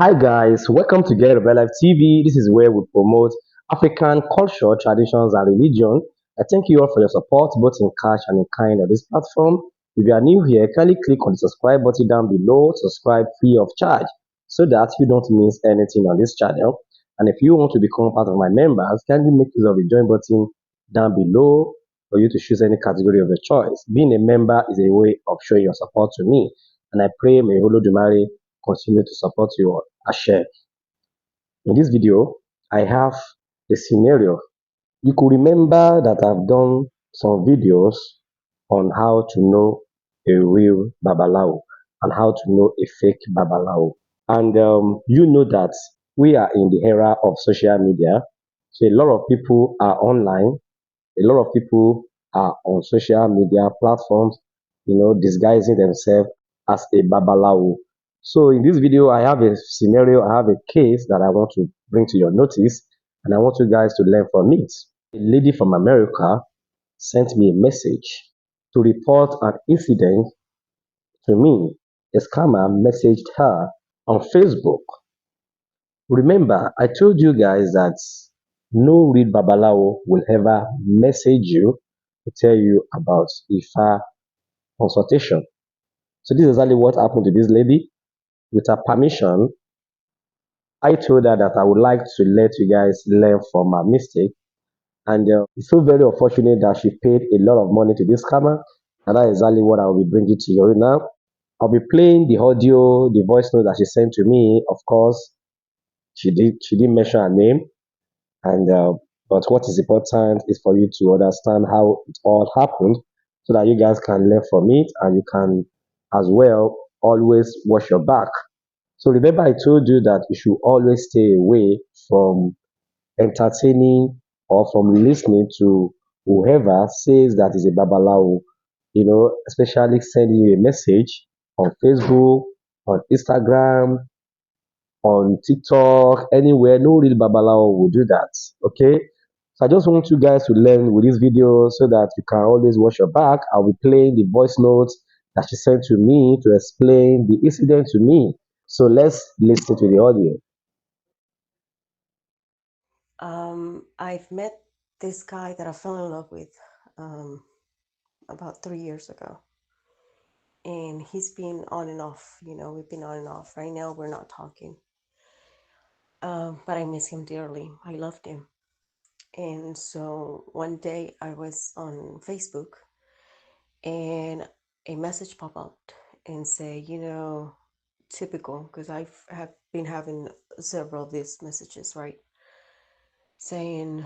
Hi guys, welcome to Get Rebel Life TV. This is where we promote African culture, traditions, and religion. I thank you all for your support, both in cash and in kind on this platform. If you are new here, kindly click on the subscribe button down below, subscribe free of charge, so that you don't miss anything on this channel. And if you want to become part of my members, kindly make use of the join button down below for you to choose any category of your choice. Being a member is a way of showing your support to me, and I pray may Olodumare continue to support you all. Ashe. In this video, I have a scenario. You could remember that I've done some videos on how to know a real Babalawo and how to know a fake Babalawo. And you know that we are in the era of social media. So a lot of people are online. A lot of people are on social media platforms, disguising themselves as a Babalawo. So in this video, I have a scenario, I have a case that I want to bring to your notice, and I want you guys to learn from it. A lady from America sent me a message to report an incident to me. A scammer messaged her on Facebook. Remember, I told you guys that no real Babalawo will ever message you to tell you about IFA consultation. So this is exactly what happened to this lady. With her permission, I told her that I would like to let you guys learn from her mistake. And it's so very unfortunate that she paid a lot of money to this scammer. And that is exactly what I will be bringing to you now. I'll be playing the audio, the voice note that she sent to me. Of course, she didn't mention her name. And but what is important is for you to understand how it all happened, so that you guys can learn from it and you can as well always watch your back. So remember, I told you that you should always stay away from entertaining or from listening to whoever says that is a babalawo. Especially sending you a message on Facebook, on Instagram, on TikTok, anywhere. No real Babalawo will do that. Okay. So I just want you guys to learn with this video so that you can always watch your back. I'll be playing the voice notes that she sent to me to explain the incident to me. So let's listen to the audio. I've met this guy that I fell in love with um, about 3 years ago, and he's been on and off. We've been on and off. Right now, we're not talking, but I miss him dearly. I loved him, and so one day I was on Facebook, and a message popped up and say, typical, because have been having several of these messages, right? Saying,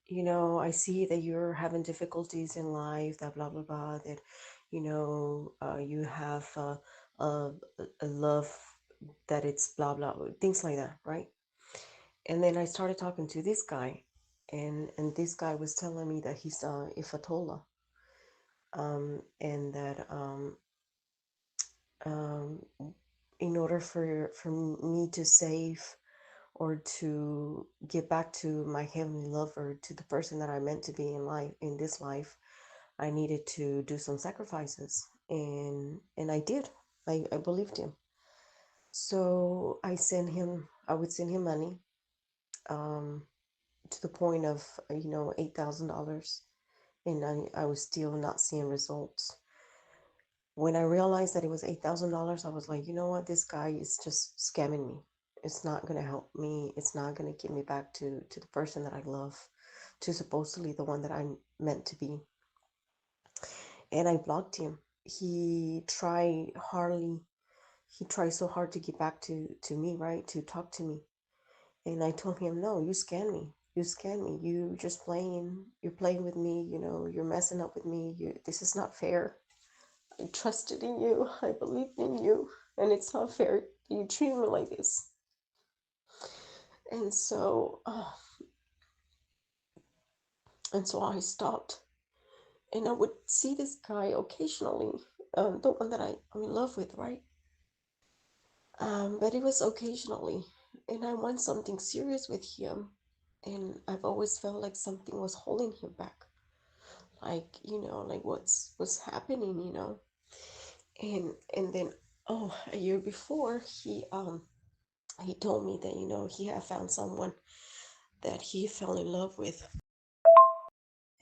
I see that you're having difficulties in life, that blah, blah, blah, that, you have a, a love that it's blah, blah, things like that, right? And then I started talking to this guy, and this guy was telling me that he's Ifatola, and that um, in order for me to save or to get back to my heavenly lover, to the person that I meant to be in life, in this life, I needed to do some sacrifices, and I did. I believed him. So I would send him money, um, to the point of $8,000, and I was still not seeing results. When I realized that it was $8,000, I was like, you know what, this guy is just scamming me. It's not gonna help me. It's not gonna get me back to the person that I love, to supposedly the one that I'm meant to be. And I blocked him. He tried hardly. He tried so hard to get back to me, right? To talk to me. And I told him, no, you scam me. You scam me. You just playing. You're playing with me. You're messing up with me. This is not fair. I trusted in you. I believed in you. And it's not fair you treat me like this. And so, I stopped. And I would see this guy occasionally, the one that I'm in love with, right? But it was occasionally. And I want something serious with him. And I've always felt like something was holding him back. Like, like what's happening. And then, a year before, He told me that, he had found someone that he fell in love with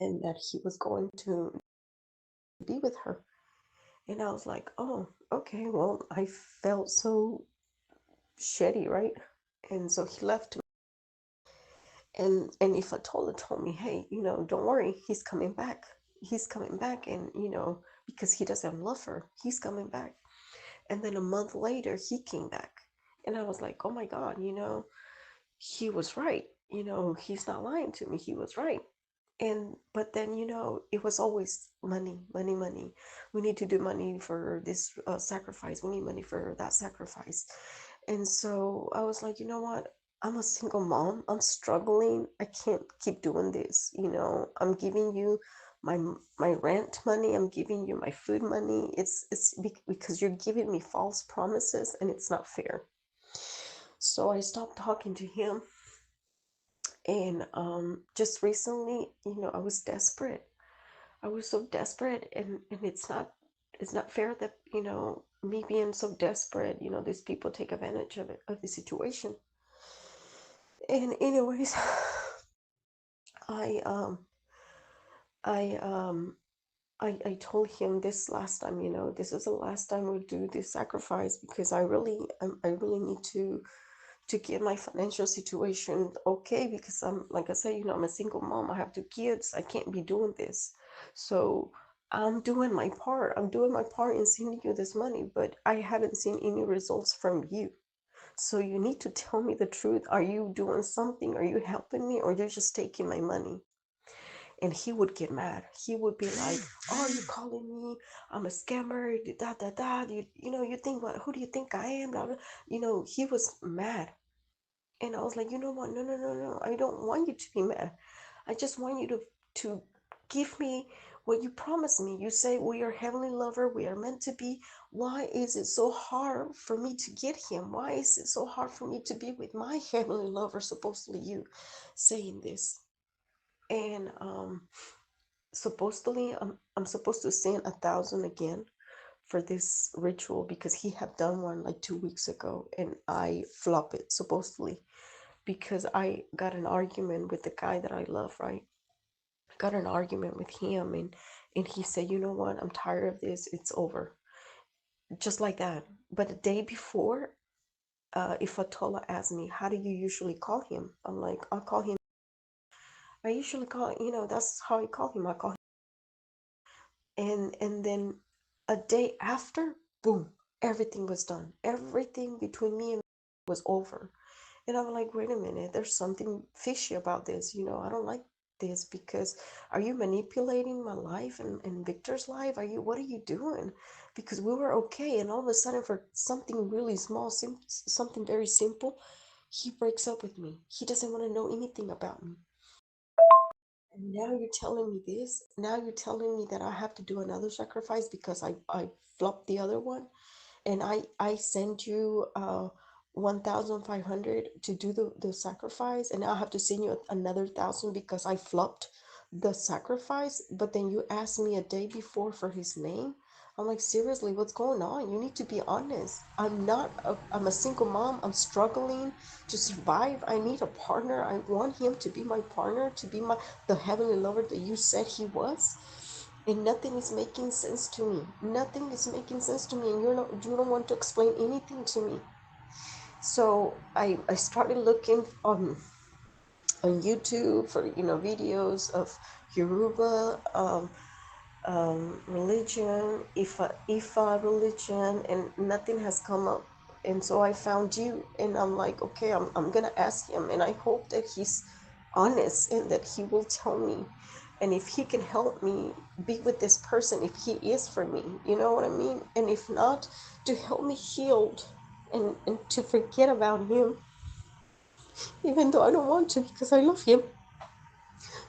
and that he was going to be with her. And I was like, oh, okay, well, I felt so shitty, right? And so he left me. And if Atola told me, hey, don't worry, he's coming back. He's coming back, and because he doesn't love her, he's coming back. And then a month later, he came back, and I was like, oh my God, he was right. He's not lying to me. He was right. And but then it was always money, money, money. We need to do money for this sacrifice. We need money for that sacrifice. And so I was like, you know what? I'm a single mom. I'm struggling. I can't keep doing this. I'm giving you my my rent money. I'm giving you my food money. Because you're giving me false promises, and it's not fair. So I stopped talking to him. And just recently, I was desperate. I was so desperate, and it's not fair that me being so desperate, these people take advantage of the situation. And anyways, I um I um I told him this last time, this is the last time we'll do this sacrifice, because I really need to get my financial situation okay, because I'm, like I said, I'm a single mom. I have two kids. I can't be doing this. So I'm doing my part. I'm doing my part in sending you this money, but I haven't seen any results from you. So you need to tell me the truth. Are you doing something? Are you helping me, or you're just taking my money? And he would get mad. He would be like, "Oh, you calling me? I'm a scammer. Da da da. You think what? Who do you think I am? Blah, blah." He was mad. And I was like, you know what? No, no, no, no. I don't want you to be mad. I just want you to give me what you promised me. You say we are heavenly lover. We are meant to be. Why is it so hard for me to get him? Why is it so hard for me to be with my heavenly lover? Supposedly you saying this. And supposedly I'm supposed to send 1,000 again for this ritual, because he had done one like 2 weeks ago and I flop it supposedly, because I got an argument with the guy that I love, right? Got an argument with him, and he said, you know what? I'm tired of this. It's over. Just like that. But the day before, if Atola asked me, how do you usually call him? I'm like, I'll call him. I usually call, that's how I call him. I call him. And then a day after, boom, everything was done. Everything between me and was over. And I'm like, wait a minute, there's something fishy about this. I don't like this, because are you manipulating my life and Victor's life? What are you doing? Because we were okay. And all of a sudden, for something really small, something very simple, he breaks up with me. He doesn't want to know anything about me. And now you're telling me this. Now you're telling me that I have to do another sacrifice because I flopped the other one, and I send you 1,500 to do the sacrifice, and now I have to send you another 1,000 because I flopped the sacrifice. But then you asked me a day before for his name. I'm like, seriously, what's going on? You need to be honest. I'm a single mom. I'm struggling to survive. I need a partner. I want him to be my partner, to be the heavenly lover that you said he was. And nothing is making sense to me. Nothing is making sense to me, and you don't want to explain anything to me. So I started looking on YouTube for videos of Yoruba religion, Ifa religion, and nothing has come up. And so I found you, and I'm like, okay, I'm gonna ask him, and I hope that he's honest and that he will tell me. And if he can help me be with this person, if he is for me, you know what I mean? And if not, to help me healed, and to forget about him, even though I don't want to, because I love him.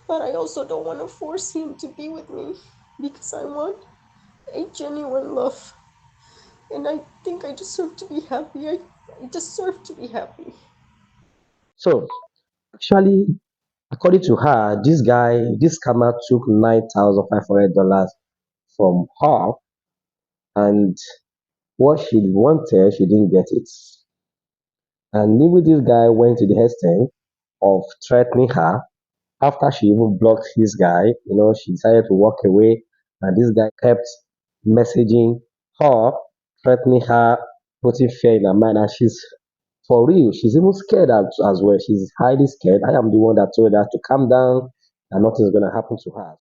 But I also don't want to force him to be with me, because I want a genuine love. And I think I deserve to be happy. I deserve to be happy. So, actually, according to her, this scammer took $9,500 from her, and what she wanted, she didn't get it. And maybe this guy went to the extent of threatening her after she even blocked this guy. She decided to walk away, and this guy kept messaging her, threatening her, putting fear in her mind, and she's for real. She's even scared as well. She's highly scared. I am the one that told her to calm down, and nothing's gonna happen to her.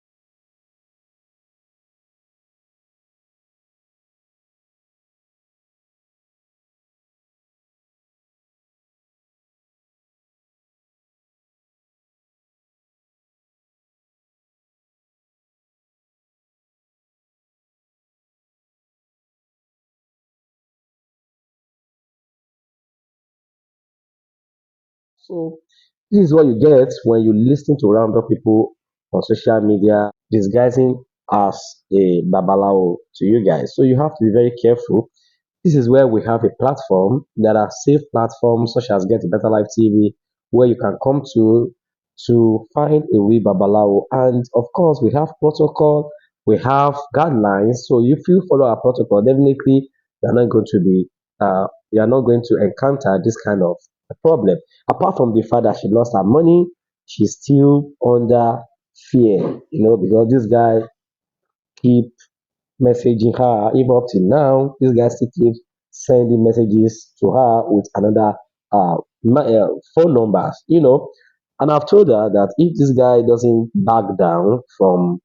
So this is what you get when you listen to random people on social media disguising as a babalawo to you guys. So you have to be very careful. This is where we have a platform. There are safe platforms such as Get a Better Life TV where you can come to find a real babalawo. And of course, we have protocol, we have guidelines. So if you follow our protocol, definitely you're not going to be you're not going to encounter this kind of problem. Apart from the fact that she lost her money, she's still under fear, because this guy keep messaging her. Even up till now, this guy still keeps sending messages to her with another phone numbers, And I've told her that if this guy doesn't back down from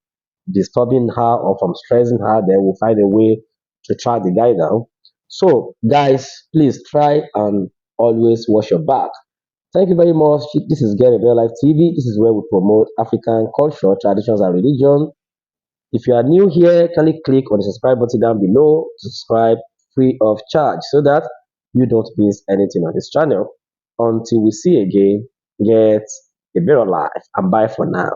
disturbing her or from stressing her, then we'll find a way to track the guy down. So, guys, please try and always watch your back. Thank you very much. This is Get a Better Life TV. This is where we promote African culture, traditions, and religion. If you are new here, kindly click on the subscribe button down below to subscribe free of charge so that you don't miss anything on this channel. Until we see again, get a better life and bye for now.